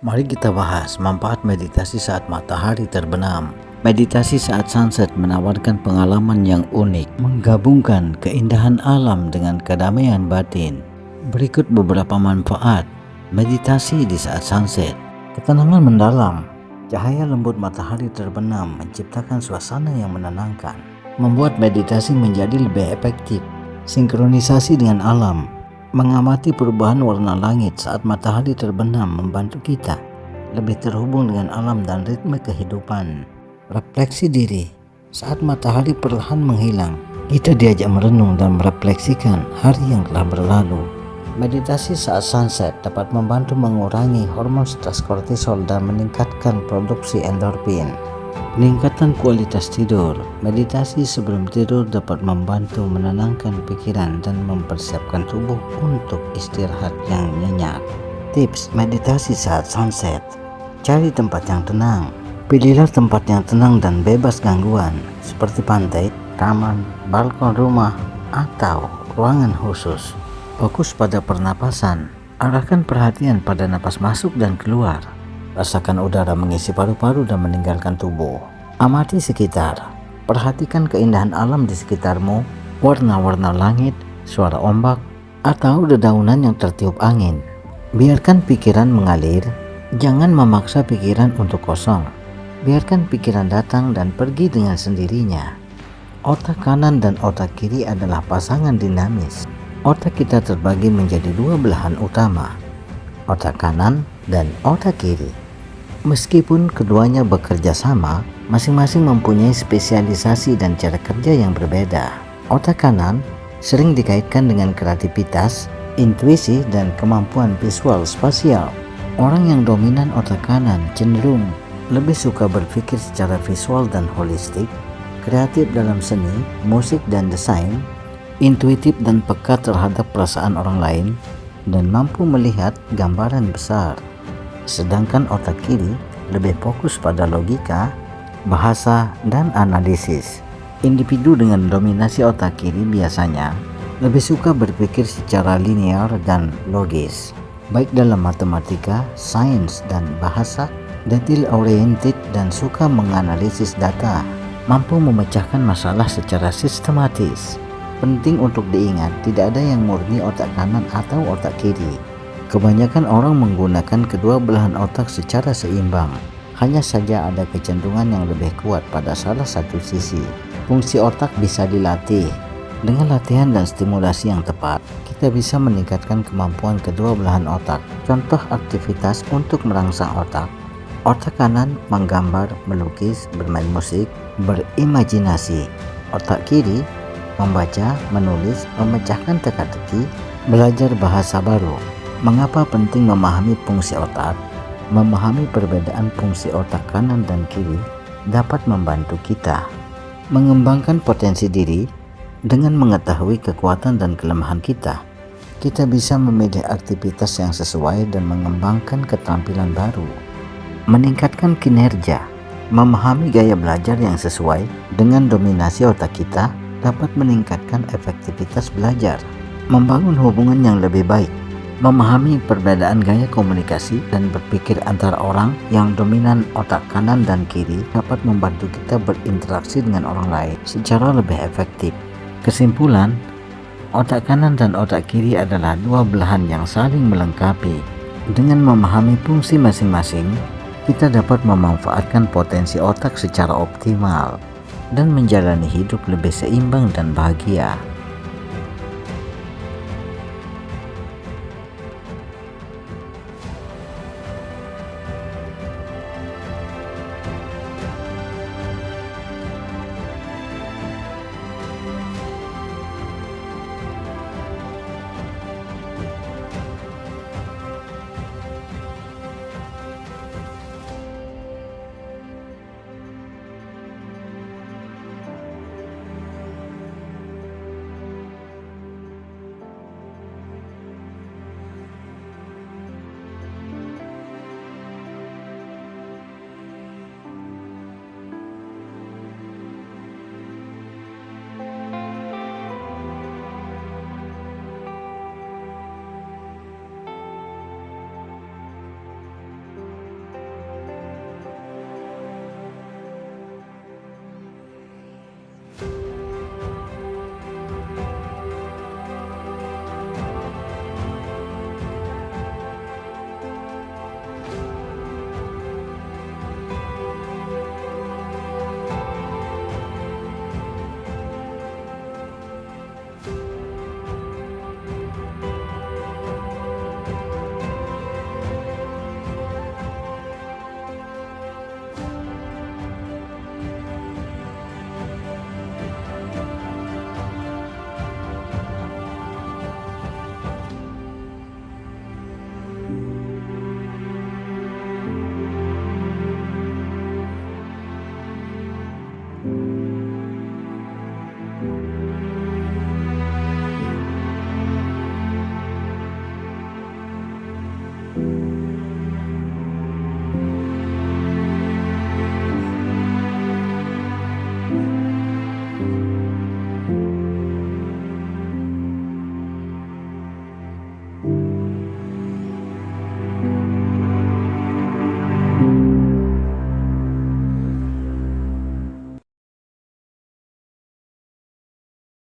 Mari kita bahas manfaat meditasi saat matahari terbenam. Meditasi saat sunset menawarkan pengalaman yang unik, menggabungkan keindahan alam dengan kedamaian batin. Berikut beberapa manfaat meditasi di saat sunset. Ketenangan mendalam. Cahaya lembut matahari terbenam menciptakan suasana yang menenangkan, membuat meditasi menjadi lebih efektif. Sinkronisasi dengan alam. Mengamati perubahan warna langit saat matahari terbenam membantu kita lebih terhubung dengan alam dan ritme kehidupan. Refleksi diri. Saat matahari perlahan menghilang, kita diajak merenung dan merefleksikan hari yang telah berlalu. Meditasi saat sunset dapat membantu mengurangi hormon stres kortisol dan meningkatkan produksi endorfin. Peningkatan kualitas tidur. Meditasi sebelum tidur dapat membantu menenangkan pikiran dan mempersiapkan tubuh untuk istirahat yang nyenyak. Tips meditasi saat sunset. Cari tempat yang tenang. Pilihlah tempat yang tenang dan bebas gangguan, seperti pantai, taman, balkon rumah, atau ruangan khusus. Fokus pada pernapasan. Arahkan perhatian pada napas masuk dan keluar. Rasakan udara mengisi paru-paru dan meninggalkan tubuh. Amati sekitar. Perhatikan keindahan alam di sekitarmu, warna-warna langit, suara ombak, atau dedaunan yang tertiup angin. Biarkan pikiran mengalir. Jangan memaksa pikiran untuk kosong. Biarkan pikiran datang dan pergi dengan sendirinya. Otak kanan dan otak kiri adalah pasangan dinamis. Otak kita terbagi menjadi dua belahan utama, otak kanan dan otak kiri. Meskipun keduanya bekerja sama, masing-masing mempunyai spesialisasi dan cara kerja yang berbeda. Otak kanan sering dikaitkan dengan kreativitas, intuisi, dan kemampuan visual spasial. Orang yang dominan otak kanan cenderung lebih suka berpikir secara visual dan holistik, kreatif dalam seni, musik, dan desain, intuitif dan peka terhadap perasaan orang lain, dan mampu melihat gambaran besar. Sedangkan otak kiri lebih fokus pada logika, bahasa, dan analisis. Individu dengan dominasi otak kiri biasanya lebih suka berpikir secara linear dan logis, baik dalam matematika, sains, dan bahasa, detail oriented dan suka menganalisis data, mampu memecahkan masalah secara sistematis. Penting untuk diingat, tidak ada yang murni otak kanan atau otak kiri. Kebanyakan orang menggunakan kedua belahan otak secara seimbang. Hanya saja ada kecenderungan yang lebih kuat pada salah satu sisi. Fungsi otak bisa dilatih. Dengan latihan dan stimulasi yang tepat, kita bisa meningkatkan kemampuan kedua belahan otak. Contoh aktivitas untuk merangsang otak. Otak kanan menggambar, melukis, bermain musik, berimajinasi. Otak kiri membaca, menulis, memecahkan teka-teki, belajar bahasa baru. Mengapa penting memahami fungsi otak? Memahami perbedaan fungsi otak kanan dan kiri dapat membantu kita mengembangkan potensi diri. Dengan mengetahui kekuatan dan kelemahan kita, kita bisa memilih aktivitas yang sesuai dan mengembangkan keterampilan baru. Meningkatkan kinerja. Memahami gaya belajar yang sesuai dengan dominasi otak kita dapat meningkatkan efektivitas belajar, membangun hubungan yang lebih baik, memahami perbedaan gaya komunikasi dan berpikir antara orang yang dominan otak kanan dan kiri dapat membantu kita berinteraksi dengan orang lain secara lebih efektif. Kesimpulan, otak kanan dan otak kiri adalah dua belahan yang saling melengkapi. Dengan memahami fungsi masing-masing, kita dapat memanfaatkan potensi otak secara optimal dan menjalani hidup lebih seimbang dan bahagia.